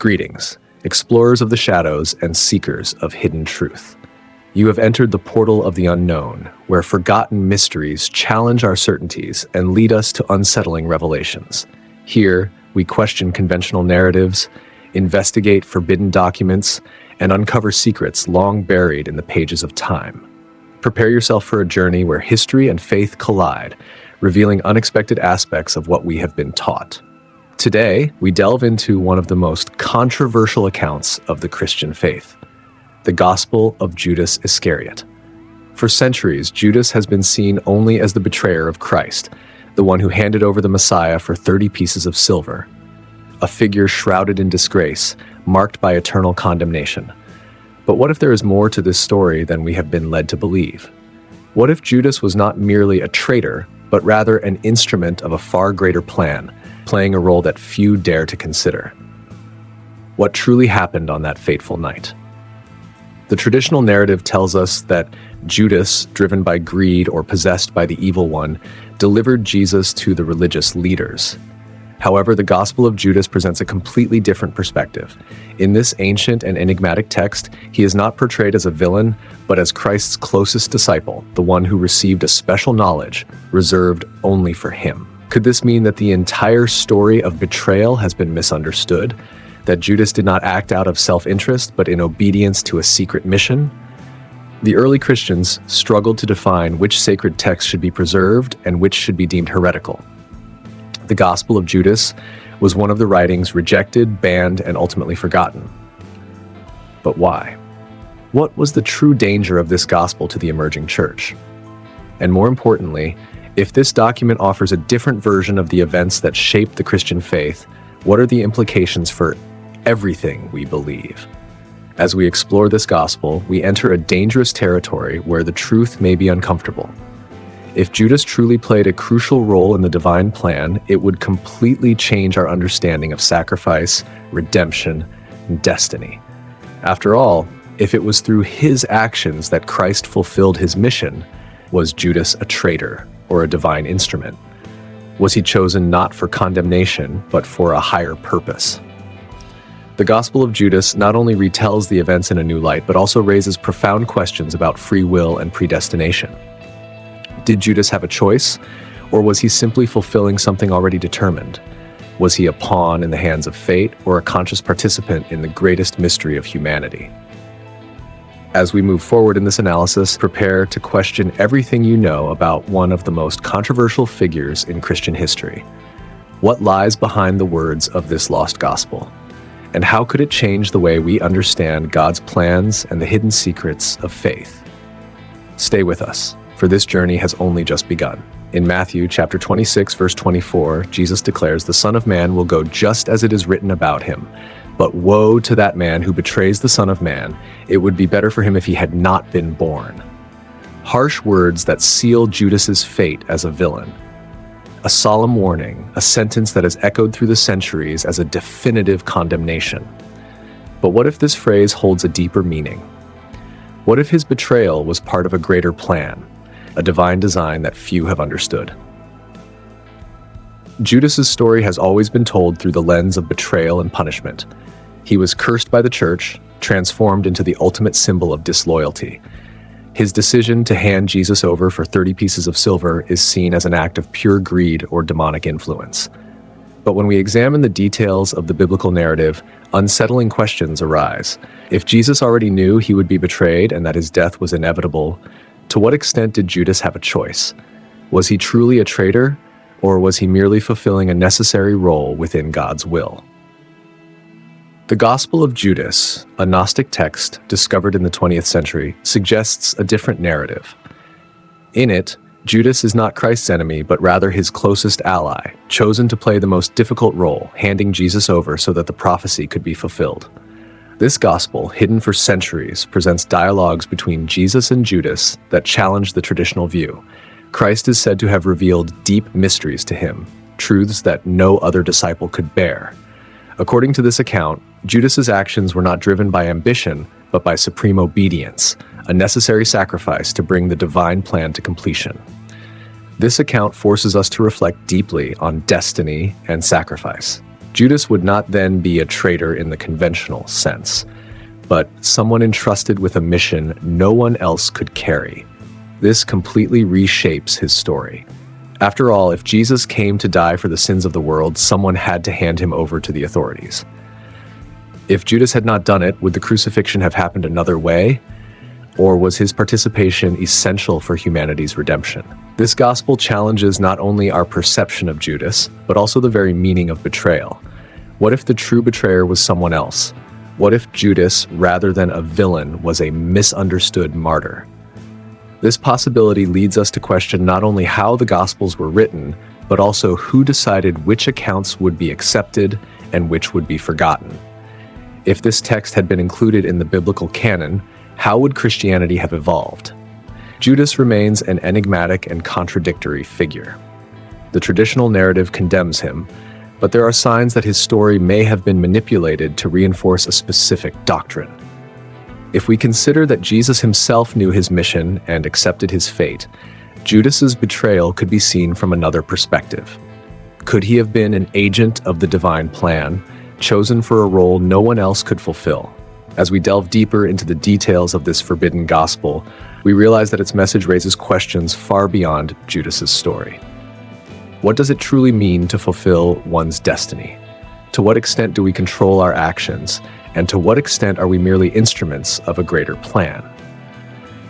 Greetings, explorers of the shadows and seekers of hidden truth. You have entered the portal of the unknown, where forgotten mysteries challenge our certainties and lead us to unsettling revelations. Here, we question conventional narratives, investigate forbidden documents, and uncover secrets long buried in the pages of time. Prepare yourself for a journey where history and faith collide, revealing unexpected aspects of what we have been taught. Today, we delve into one of the most controversial accounts of the Christian faith, the Gospel of Judas Iscariot. For centuries, Judas has been seen only as the betrayer of Christ, the one who handed over the Messiah for 30 pieces of silver, a figure shrouded in disgrace, marked by eternal condemnation. But what if there is more to this story than we have been led to believe? What if Judas was not merely a traitor, but rather an instrument of a far greater plan, playing a role that few dare to consider? What truly happened on that fateful night? The traditional narrative tells us that Judas, driven by greed or possessed by the evil one, delivered Jesus to the religious leaders. However, the Gospel of Judas presents a completely different perspective. In this ancient and enigmatic text, he is not portrayed as a villain, but as Christ's closest disciple, the one who received a special knowledge reserved only for him. Could this mean that the entire story of betrayal has been misunderstood? That Judas did not act out of self-interest, but in obedience to a secret mission? The early Christians struggled to define which sacred texts should be preserved and which should be deemed heretical. The Gospel of Judas was one of the writings rejected, banned, and ultimately forgotten. But why? What was the true danger of this gospel to the emerging church? And more importantly, if this document offers a different version of the events that shaped the Christian faith, what are the implications for everything we believe? As we explore this gospel, we enter a dangerous territory where the truth may be uncomfortable. If Judas truly played a crucial role in the divine plan, it would completely change our understanding of sacrifice, redemption, and destiny. After all, if it was through his actions that Christ fulfilled his mission, was Judas a traitor or a divine instrument? Was he chosen not for condemnation, but for a higher purpose? The Gospel of Judas not only retells the events in a new light, but also raises profound questions about free will and predestination. Did Judas have a choice, or was he simply fulfilling something already determined? Was he a pawn in the hands of fate, or a conscious participant in the greatest mystery of humanity? As we move forward in this analysis, prepare to question everything you know about one of the most controversial figures in Christian history. What lies behind the words of this lost gospel? And how could it change the way we understand God's plans and the hidden secrets of faith? Stay with us, for this journey has only just begun. In Matthew chapter 26, verse 24, Jesus declares, "The Son of Man will go just as it is written about him. But woe to that man who betrays the Son of Man. It would be better for him if he had not been born." Harsh words that seal Judas's fate as a villain. A solemn warning, a sentence that has echoed through the centuries as a definitive condemnation. But what if this phrase holds a deeper meaning? What if his betrayal was part of a greater plan, a divine design that few have understood? Judas's story has always been told through the lens of betrayal and punishment. He was cursed by the church, transformed into the ultimate symbol of disloyalty. His decision to hand Jesus over for 30 pieces of silver is seen as an act of pure greed or demonic influence. But when we examine the details of the biblical narrative, unsettling questions arise. If Jesus already knew he would be betrayed and that his death was inevitable, to what extent did Judas have a choice? Was he truly a traitor, or was he merely fulfilling a necessary role within God's will? The Gospel of Judas, a Gnostic text discovered in the 20th century, suggests a different narrative. In it, Judas is not Christ's enemy, but rather his closest ally, chosen to play the most difficult role, handing Jesus over so that the prophecy could be fulfilled. This gospel, hidden for centuries, presents dialogues between Jesus and Judas that challenge the traditional view. Christ is said to have revealed deep mysteries to him, truths that no other disciple could bear. According to this account, Judas's actions were not driven by ambition, but by supreme obedience, a necessary sacrifice to bring the divine plan to completion. This account forces us to reflect deeply on destiny and sacrifice. Judas would not then be a traitor in the conventional sense, but someone entrusted with a mission no one else could carry. This completely reshapes his story. After all, if Jesus came to die for the sins of the world, someone had to hand him over to the authorities. If Judas had not done it, would the crucifixion have happened another way? Or was his participation essential for humanity's redemption? This gospel challenges not only our perception of Judas, but also the very meaning of betrayal. What if the true betrayer was someone else? What if Judas, rather than a villain, was a misunderstood martyr? This possibility leads us to question not only how the Gospels were written, but also who decided which accounts would be accepted and which would be forgotten. If this text had been included in the biblical canon, how would Christianity have evolved? Judas remains an enigmatic and contradictory figure. The traditional narrative condemns him, but there are signs that his story may have been manipulated to reinforce a specific doctrine. If we consider that Jesus himself knew his mission and accepted his fate, Judas's betrayal could be seen from another perspective. Could he have been an agent of the divine plan, chosen for a role no one else could fulfill? As we delve deeper into the details of this forbidden gospel, we realize that its message raises questions far beyond Judas's story. What does it truly mean to fulfill one's destiny? To what extent do we control our actions? And to what extent are we merely instruments of a greater plan?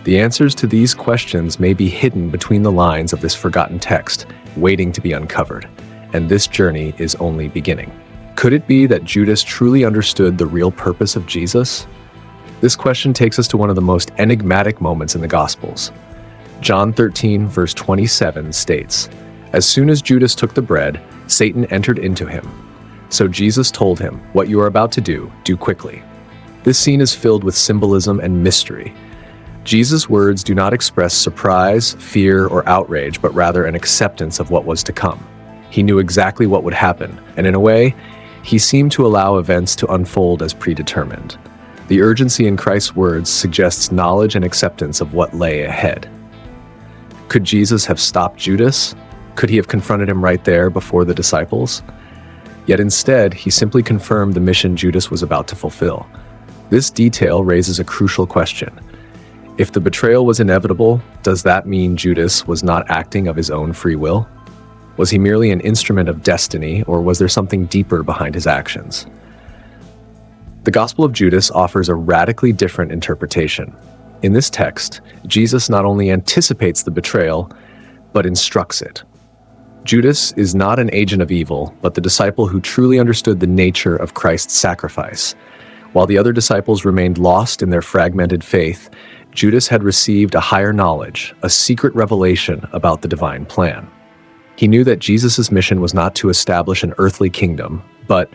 The answers to these questions may be hidden between the lines of this forgotten text, waiting to be uncovered, and this journey is only beginning. Could it be that Judas truly understood the real purpose of Jesus? This question takes us to one of the most enigmatic moments in the Gospels. John 13, verse 27 states, "As soon as Judas took the bread, Satan entered into him. So Jesus told him, 'What you are about to do quickly.'" This scene is filled with symbolism and mystery. Jesus' words do not express surprise, fear, or outrage, but rather an acceptance of what was to come. He knew exactly what would happen, and in a way, he seemed to allow events to unfold as predetermined. The urgency in Christ's words suggests knowledge and acceptance of what lay ahead. Could Jesus have stopped Judas? Could he have confronted him right there before the disciples? Yet instead, he simply confirmed the mission Judas was about to fulfill. This detail raises a crucial question. If the betrayal was inevitable, does that mean Judas was not acting of his own free will? Was he merely an instrument of destiny, or was there something deeper behind his actions? The Gospel of Judas offers a radically different interpretation. In this text, Jesus not only anticipates the betrayal, but instructs it. Judas is not an agent of evil, but the disciple who truly understood the nature of Christ's sacrifice. While the other disciples remained lost in their fragmented faith, Judas had received a higher knowledge, a secret revelation about the divine plan. He knew that Jesus' mission was not to establish an earthly kingdom, but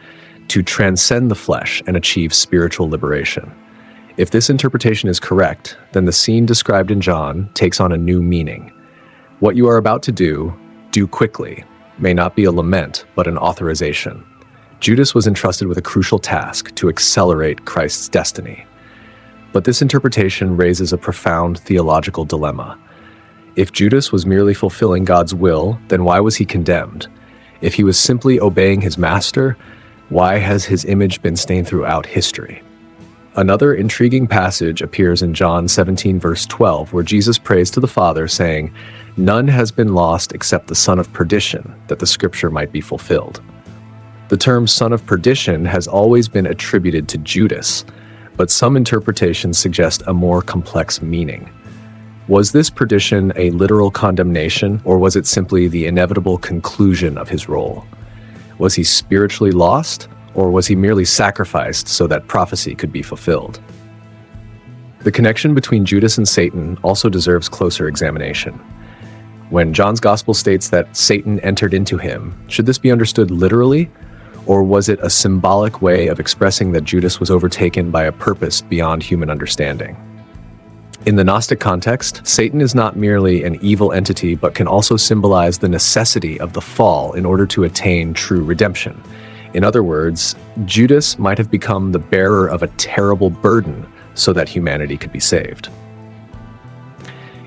to transcend the flesh and achieve spiritual liberation. If this interpretation is correct, then the scene described in John takes on a new meaning. What you are about to do quickly, may not be a lament, but an authorization. Judas was entrusted with a crucial task to accelerate Christ's destiny. But this interpretation raises a profound theological dilemma. If Judas was merely fulfilling God's will, then why was he condemned? If he was simply obeying his master, why has his image been stained throughout history? Another intriguing passage appears in John 17, verse 12, where Jesus prays to the Father, saying, "None has been lost except the son of perdition, that the scripture might be fulfilled." The term son of perdition has always been attributed to Judas, but some interpretations suggest a more complex meaning. Was this perdition a literal condemnation, or was it simply the inevitable conclusion of his role? Was he spiritually lost, or was he merely sacrificed so that prophecy could be fulfilled? The connection between Judas and Satan also deserves closer examination. When John's Gospel states that Satan entered into him, should this be understood literally, or was it a symbolic way of expressing that Judas was overtaken by a purpose beyond human understanding? In the Gnostic context, Satan is not merely an evil entity, but can also symbolize the necessity of the fall in order to attain true redemption. In other words, Judas might have become the bearer of a terrible burden so that humanity could be saved.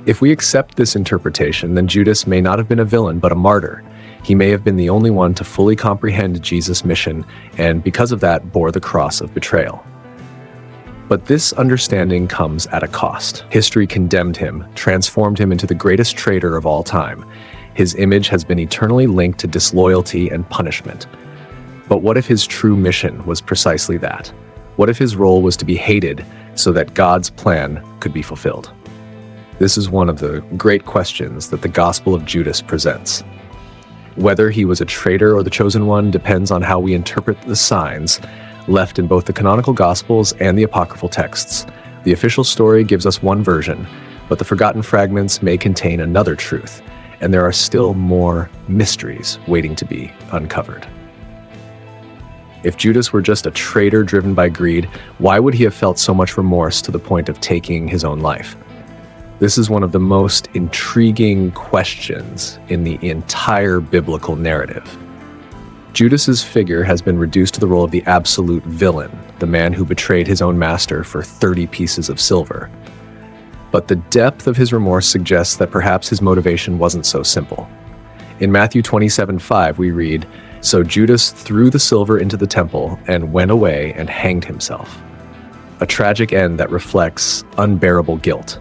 If we accept this interpretation, then Judas may not have been a villain, but a martyr. He may have been the only one to fully comprehend Jesus' mission, and because of that, bore the cross of betrayal. But this understanding comes at a cost. History condemned him, transformed him into the greatest traitor of all time. His image has been eternally linked to disloyalty and punishment. But what if his true mission was precisely that? What if his role was to be hated so that God's plan could be fulfilled? This is one of the great questions that the Gospel of Judas presents. Whether he was a traitor or the chosen one depends on how we interpret the signs left in both the canonical Gospels and the apocryphal texts. The official story gives us one version, but the forgotten fragments may contain another truth, and there are still more mysteries waiting to be uncovered. If Judas were just a traitor driven by greed, why would he have felt so much remorse to the point of taking his own life? This is one of the most intriguing questions in the entire biblical narrative. Judas's figure has been reduced to the role of the absolute villain, the man who betrayed his own master for 30 pieces of silver. But the depth of his remorse suggests that perhaps his motivation wasn't so simple. In Matthew 27:5, we read, "So Judas threw the silver into the temple and went away and hanged himself." A tragic end that reflects unbearable guilt.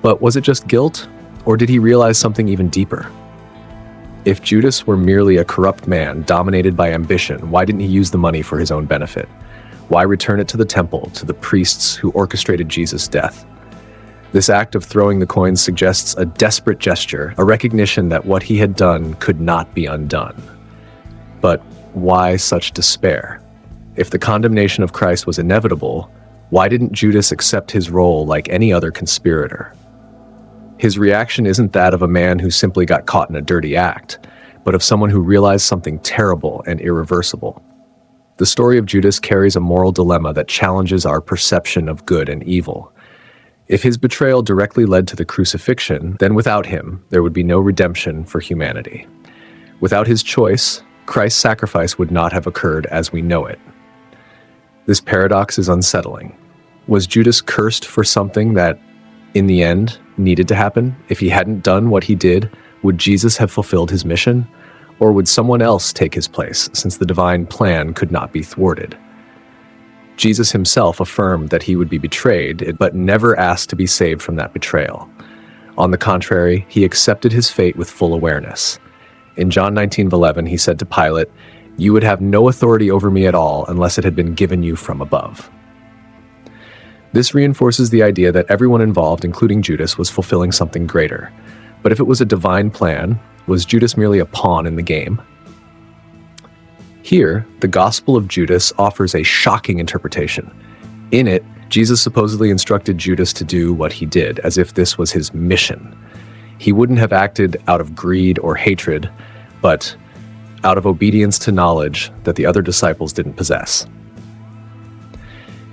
But was it just guilt, or did he realize something even deeper? If Judas were merely a corrupt man dominated by ambition, why didn't he use the money for his own benefit? Why return it to the temple, to the priests who orchestrated Jesus' death? This act of throwing the coins suggests a desperate gesture, a recognition that what he had done could not be undone. But why such despair? If the condemnation of Christ was inevitable, why didn't Judas accept his role like any other conspirator? His reaction isn't that of a man who simply got caught in a dirty act, but of someone who realized something terrible and irreversible. The story of Judas carries a moral dilemma that challenges our perception of good and evil. If his betrayal directly led to the crucifixion, then without him, there would be no redemption for humanity. Without his choice, Christ's sacrifice would not have occurred as we know it. This paradox is unsettling. Was Judas cursed for something that, in the end, needed to happen? If he hadn't done what he did, would Jesus have fulfilled his mission? Or would someone else take his place, since the divine plan could not be thwarted? Jesus himself affirmed that he would be betrayed, but never asked to be saved from that betrayal. On the contrary, he accepted his fate with full awareness. In John 19:11, he said to Pilate, "You would have no authority over me at all unless it had been given you from above." This reinforces the idea that everyone involved, including Judas, was fulfilling something greater. But if it was a divine plan, was Judas merely a pawn in the game? Here, the Gospel of Judas offers a shocking interpretation. In it, Jesus supposedly instructed Judas to do what he did, as if this was his mission. He wouldn't have acted out of greed or hatred, but out of obedience to knowledge that the other disciples didn't possess.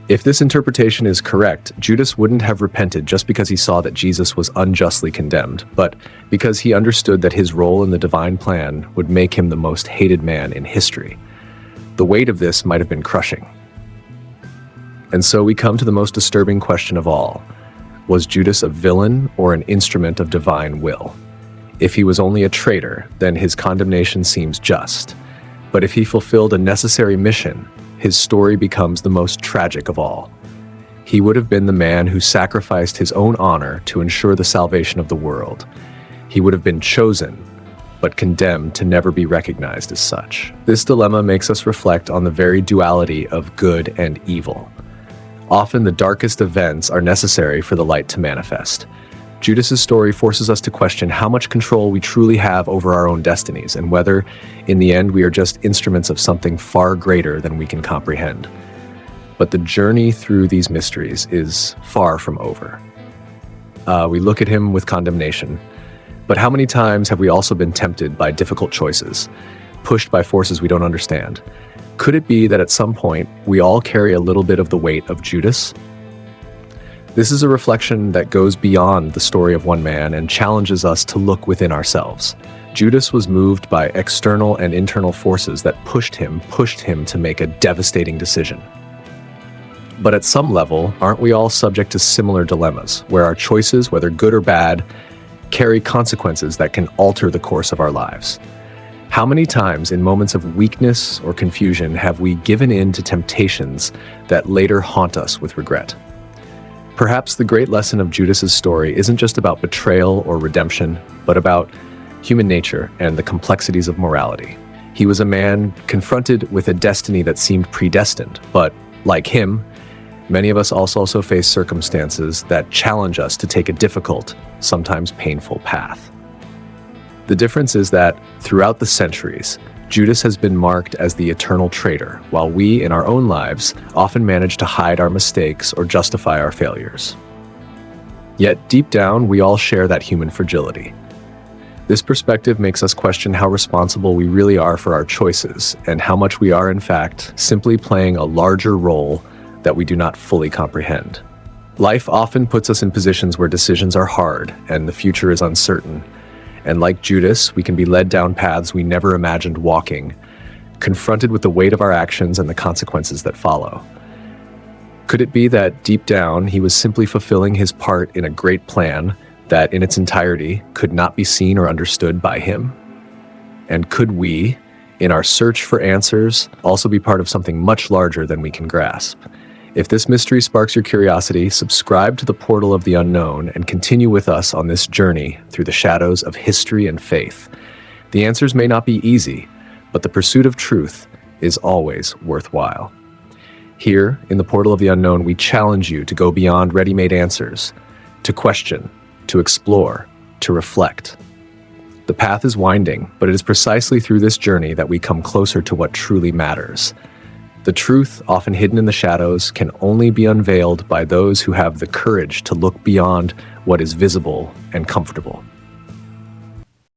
If this interpretation is correct, Judas wouldn't have repented just because he saw that Jesus was unjustly condemned, but because he understood that his role in the divine plan would make him the most hated man in history. The weight of this might have been crushing. And so we come to the most disturbing question of all. Was Judas a villain or an instrument of divine will? If he was only a traitor, then his condemnation seems just. But if he fulfilled a necessary mission, his story becomes the most tragic of all. He would have been the man who sacrificed his own honor to ensure the salvation of the world. He would have been chosen, but condemned to never be recognized as such. This dilemma makes us reflect on the very duality of good and evil. Often the darkest events are necessary for the light to manifest. Judas's story forces us to question how much control we truly have over our own destinies, and whether, in the end, we are just instruments of something far greater than we can comprehend. But the journey through these mysteries is far from over. We look at him with condemnation, but how many times have we also been tempted by difficult choices, pushed by forces we don't understand? Could it be that at some point, we all carry a little bit of the weight of Judas? This is a reflection that goes beyond the story of one man and challenges us to look within ourselves. Judas was moved by external and internal forces that pushed him to make a devastating decision. But at some level, aren't we all subject to similar dilemmas, where our choices, whether good or bad, carry consequences that can alter the course of our lives. How many times in moments of weakness or confusion have we given in to temptations that later haunt us with regret? Perhaps the great lesson of Judas's story isn't just about betrayal or redemption, but about human nature and the complexities of morality. He was a man confronted with a destiny that seemed predestined, but like him, many of us also face circumstances that challenge us to take a difficult, sometimes painful path. The difference is that throughout the centuries, Judas has been marked as the eternal traitor, while we in our own lives often manage to hide our mistakes or justify our failures. Yet deep down, we all share that human fragility. This perspective makes us question how responsible we really are for our choices and how much we are, in fact, simply playing a larger role that we do not fully comprehend. Life often puts us in positions where decisions are hard and the future is uncertain. And like Judas, we can be led down paths we never imagined walking, confronted with the weight of our actions and the consequences that follow. Could it be that deep down, he was simply fulfilling his part in a great plan that in its entirety could not be seen or understood by him? And could we, in our search for answers, also be part of something much larger than we can grasp? If this mystery sparks your curiosity, subscribe to the Portal of the Unknown and continue with us on this journey through the shadows of history and faith. The answers may not be easy, but the pursuit of truth is always worthwhile. Here, in the Portal of the Unknown, we challenge you to go beyond ready-made answers, to question, to explore, to reflect. The path is winding, but it is precisely through this journey that we come closer to what truly matters. The truth, often hidden in the shadows, can only be unveiled by those who have the courage to look beyond what is visible and comfortable.